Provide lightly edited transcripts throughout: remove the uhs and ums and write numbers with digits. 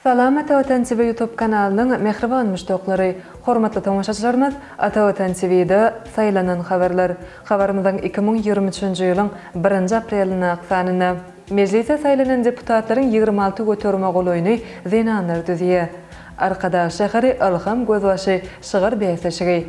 Salam Atavatan TV YouTube kanalının mehriban müştaqlary, hormatly tamaşaçylarymyz, Atavatan TV'de saylanan haberler. Habarymyzdan 2023-nji ýylyň 1 aprelyna aqsanyna mejlise saylanan deputatlaryň 26 göterme golaýyny zenanlar düzýe. Arkadaş şäheri Ilham Gözbaşy şygyr beýsešigi.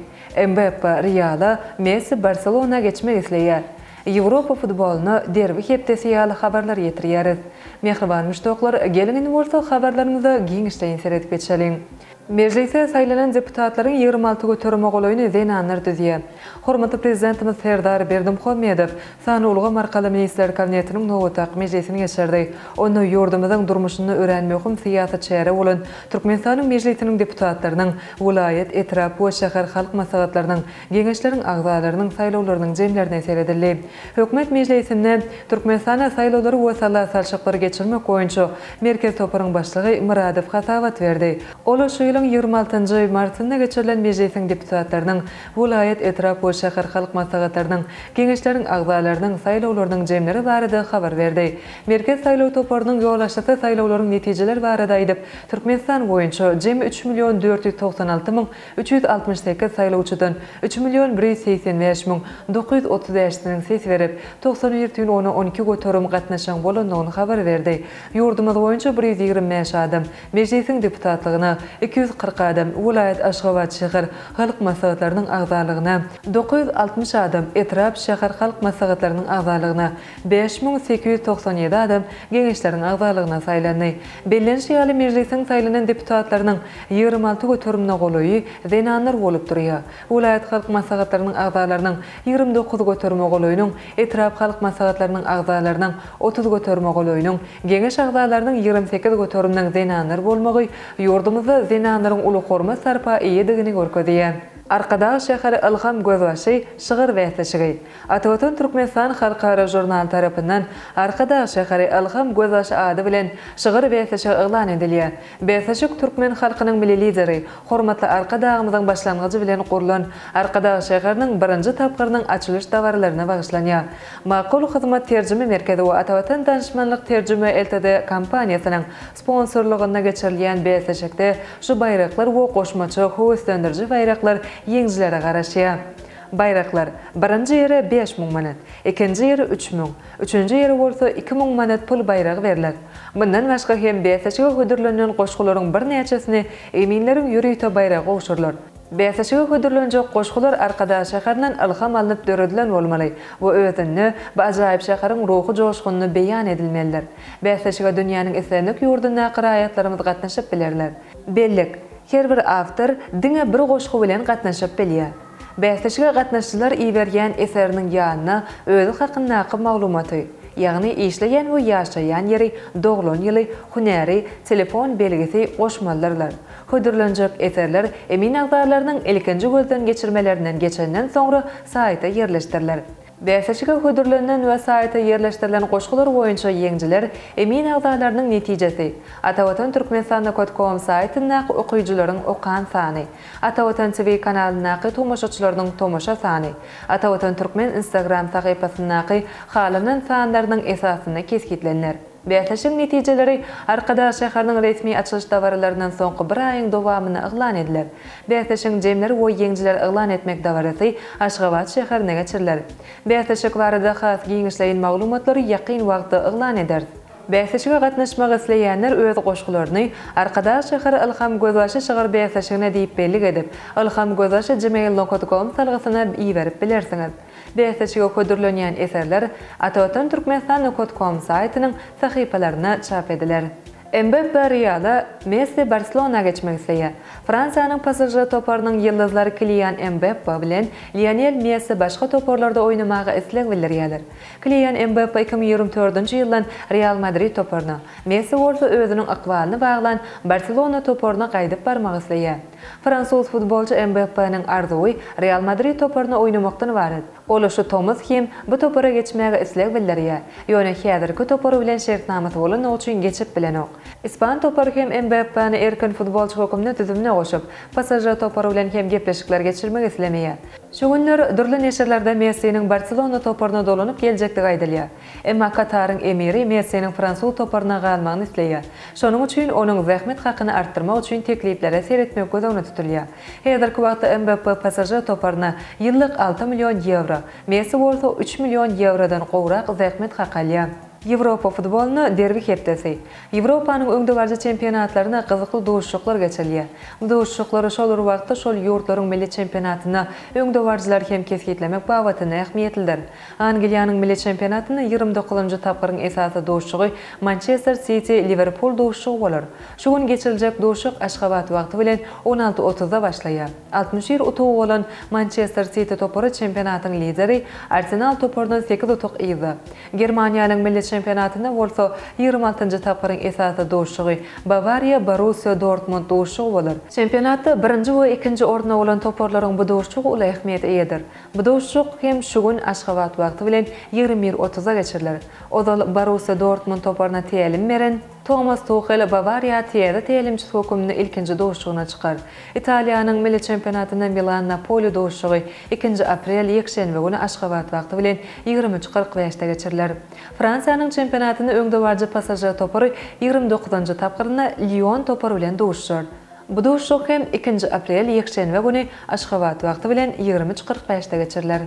Mbappe Real'a, Messi Barcelona geçmek isleýär. Европа futbolunu derbi hepdesi ýaly habarlar ýetirýäris. Mehriban müştaqlar, gelin bolsa habarlarymyzda giňişleýin seredip geçelim. Meclise saylanan deputatlaryň 26 göterme golaýyny zenanlar düzýe. Hormatly prezidentimiz Serdar Berdimuhammedow sany ulga markaly ministrler kabinetiniň nowataq meclisini geçirdi. Onu ýurdumyzyň durmuşyny öwrenmek üçin siýasatçylary bolan Türkmenistanyň meclisiniň deputatlarynyň vilayet, etrap we şäher halk maslahatlarynyň geňeşleriň agzalarynyň saýlawlarynyň jemlerine seredildi. Hökümet meclisinde Türkmenistana saýlawlary we salşyklary geçirmek boýunça merkez toparyň başlygy Muradow hasawat berdi. Ol 26 martynda geçirilen meclisiň deputatlarynyň vilayet, etrap we şäher halk maslahatlarynyň geňeşleriň agzalarynyň saýlawlarynyň jemleri barada habar berdi. Merkez saýlaw toparynyň ýollaşyky saýlawlaryň netijeleri barada aýdyp, Türkmenistan boýunça jem 3.490.368 saýlawçydan 3.185.935 ses berip, 97.12 göterim gatnaşan bolanyny habar berdi. Ýurdumyz boýunça 125 adam meclisiň deputatlygyna, 240 adam vilayet Aşgabat şäher halk maslahatlarynyň agzalygyna, 960 adam etrap şäher halk maslahatlarynyň agzalygyna, 5897 adam geňeşleriň agzalygyna saýlandy. Bellenşi ýaly meclisiň saýlanan deputatlarynyň 26 göterimine golaýy zenanlar bolup durýar. Vilayet halk maslahatlarynyň agzalarynyň 29 göterime golaýynyň, etrap halk maslahatlarynyň agzalarynyň 30 göterime golaýynyň, geňeş agzalarynyň 28 göteriminiň zenanlar bolmagy ýurdumyzda zenanlaryň uly horma sarpa eýedigini görkezýär. Arkadaş şäheri Ilham Gözbaşy şygyr beýsešigi. Atawatan Türkmenistan Halkara jurnal tarapyndan Arkadaş şäheri Ilham Gözbaşy ady bilen şygyr beýsešigi elan edilýär. Beýsešik türkmen halkynyň milli lideri, hormatly Arkadaşymyzyň başlangyjy bilen gurulan Arkadaş şäheriniň 1-nji tapgyrynyň açylyş dawarlaryna bagyslanýar. Makul hyzmat terjime merkezi we Atawatan danışmanlyk terjime eltede kampaniýasynyň sponsorlugyna geçirilýän beýsešikde şu baýraklar we goşmaçy höwüslendiriji baýraklar yeňjilere garaşýar. Bayraklar, birinji ýeri 5.000 manat, ikinji ýeri 3.000, üçünji ýeri bolsa 2.000 manat pul bayragy berilýär. Bundan başga hem beýsešige hödürlenen goşgularyň bir näçesini eminleriň ýürüýte bayragy oşurlar. Beýsešige hödürlenjek goşgular Arkadaş şäherinden ilham alynıp döredilen bolmaly. Bu özünni, bu ajaýyp şäheriň ruhy joşgunyny beýan edilmeliler. Beýsešige dünýäniň islendik ýurduna qiraýatlarymyz gatnaşyp bilerler. Bellik, her bir awtor diňe bir goşgu bilen gatnaşyp bilýär. Beýsešige gatnaşçylar iýberýän eseriniň ýanyna özü hakyndaky maglumaty, ýagny işleýän we ýaşaýan ýeri, doglan ýyly, hunäri, telefon belgisi goşmalarlar. Hödürlenjek eserler emin agzalarynyň ilkinji gözden geçirmelerinden geçenden soňra saýta ýerleşdirilýär. Beýsešige hödürlenen we saýta ýerleşdirilen goşgular boýunça ýeňjiler emin agzalarynyň netijesi. Atawatan Türkmenistan.com saýtyna okuýjylaryň okan sany, Atawatan TV kanalyna tomoşaçylarynyň tomoşa sany, Atawatan Türkmen Instagram sahypasyna halynyň sanlarynyň esasyna keskitlenler. Beýsešiň netijeleri Arkadaş şäheriniň resmi açylyş dawarlaryndan soňky bir aýyň dowamyny elan edilýär. Beýsešiň jemleri we yeňjiler elan etmek dawarasy Aşgabat şäherine geçirilýär. Beýsešik barada has giňişleýin maglumatlary ýakyn wagtda elan eder. Beýsešige gatnaşmak isleýänler öz goşgularyny Arkadaş şäheri Ilham Gözbaşy şygyr beýsešigine diýip bellik edip, Ilham Gözbaşy gmail.com salgysyna iýerip bilersiňiz. Beýsešige hödürlenýän eserler Atawatan Türkmenistan.com saýtynyň sahypalaryna çap ediler. Mbappe Real'a, Messi Barcelona geçmek isleýär. Fransiýanyň PSG toparynyň ýyldızlary Kylian Mbappe bilen Lionel Messi başga toparlarda oýnamagy isleg bildirýärler. Kylian Mbappe 2024-nji ýyldan Real Madrid toparyna, Messi bolsa özüniň akwalyny baglan Barcelona toparyna gaýdyp barmak isleýär. Fransuz futbolcu Mbappé'nin arzuwy Real Madrid toparyna oynamakdan ibaret. Ola şu Thomas kim bu topara geçmäge isleg bildirýär. Ýöne häzirki topary bilen şertnamasy bolan üçin geçip bilenok. İspan topary hem Mbappé'ni erkin futbolçy hökümine tüzümine goşup, pasajer topary bilen hem gepleşikler geçirmek islemeýär. Şu günler dürli neşirlerde Messi'nin Barcelona toparyna dolanyp geljekligi aýdylýar. Emma Katar'ın emiri Messi'nin Fransuz toparyna galmagyny isleýär. Şonuň üçin onuň zähmet hakyny artdyrmak üçin tekliplere seretmek gözüne tutulýar. Häzirki wagtda Mbappé pasajer toparyna ýyllyk 6 milyon euro, Messi bolsa 3 milyon eurodan gowrak zähmet hak alýar. Ýewropa futboluny derbi hepdesi. Ýewropanyň öňde barja çempionatlaryna gyzykly duşuşlar geçilýär. Bu duşuşlar şol wagtda şol ýurtlaryň milli çempionatyna öňde barjalar hem kesgitlemek babatyna ähmiýetlidir. Angliýanyň milli çempionatyny 29-njy tapgyryň esasy duşuşy Manchester City Liverpool duşuşy bolar. Şu gün geçiljek duşuk Aşgabat wagty bilen 16:30-da başlaýar. 60 utugy bolan Manchester City topary çempionatyň lideri Arsenal toparyna 8 utuk ýygy. Germaniýanyň milli çempionatyna bolsa 26-njy tapgyryň esasy duşugy Bavaria Borussia Dortmund duşugy bolar. Çempionatda 1-nji we 2-nji orduny bolan toparlaryň bu duşugy uly ähmiýet eýedir. Bu duşuk hem şu gün Aşgabat wagty bilen 21:30-a geçirilir. Odal Borussia Dortmund toparyna tälim beren Thomas Tuchel Bavaria tiýede tälimçi hökümini ilkinji duşugyna çykar. Italiýanyň milli çempionatyna Milan Napoli duşugy 2 aprel ýekşenbe güni Aşgabat wagty bilen 23:45-de geçirilir. Fransiýanyň çempionatyny öňde barja pasajer topary 29-njy tapgyryna Lyon topary bilen duşuşar. Bu duşuk hem 2 aprel ýekşenbe güni Aşgabat wagty bilen 23:45-de geçirilir.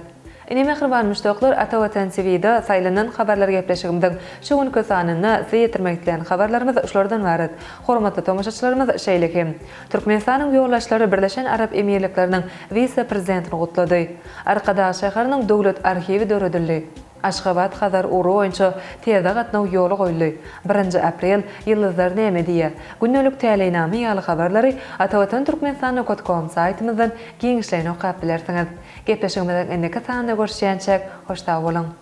Ine mehriban müştaklar Ata Vatan TV'de saylanan habarlar gepleşigimden şu günkü sanyny size ýetirmek dilen habarlarymyz şulardan barat. Hormatly tomaşaçylarymyz şeýlekim. Türkmenistanyň ýollaşlary Birleşen Arap Emirlikleriniň vice-prezidentini gutlady. Arkadaş şäheriniň döwlet arhiwi döredildi. Aşgabat Hazar Uru oýunça tezde gatnaw ýoly goýuldy. 1 aprel ýyldızlar näme diýär? Günnelik täleýname ýaly habarlary Atawatan Türkmenistany.com saýtymyzdan giňişlerini okap bilersiňiz. Gepleşigimizden ende kasanda görüşýänçek hoşta bolun.